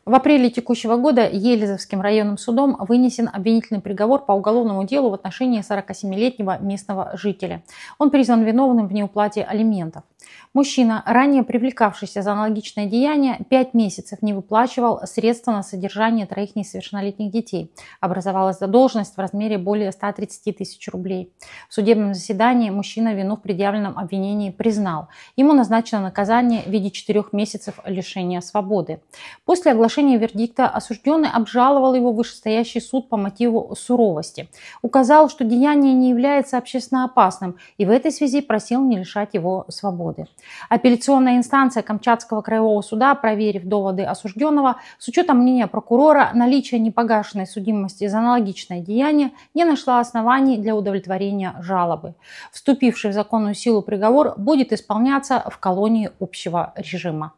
В апреле текущего года Елизовским районным судом вынесен обвинительный приговор по уголовному делу в отношении 47-летнего местного жителя. Он признан виновным в неуплате алиментов. Мужчина, ранее привлекавшийся за аналогичное деяние, 5 месяцев не выплачивал средства на содержание 3 несовершеннолетних детей. Образовалась задолженность в размере более 130 тысяч рублей. В судебном заседании мужчина вину в предъявленном обвинении признал. Ему назначено наказание в виде 4 месяцев лишения свободы. После оглашения вердикта осужденный обжаловал его в вышестоящий суд по мотиву суровости. Указал, что деяние не является общественно опасным и в этой связи просил не лишать его свободы. Апелляционная инстанция Камчатского краевого суда, проверив доводы осужденного, с учетом мнения прокурора, наличие непогашенной судимости за аналогичное деяние, не нашла оснований для удовлетворения жалобы. Вступивший в законную силу приговор будет исполняться в колонии общего режима.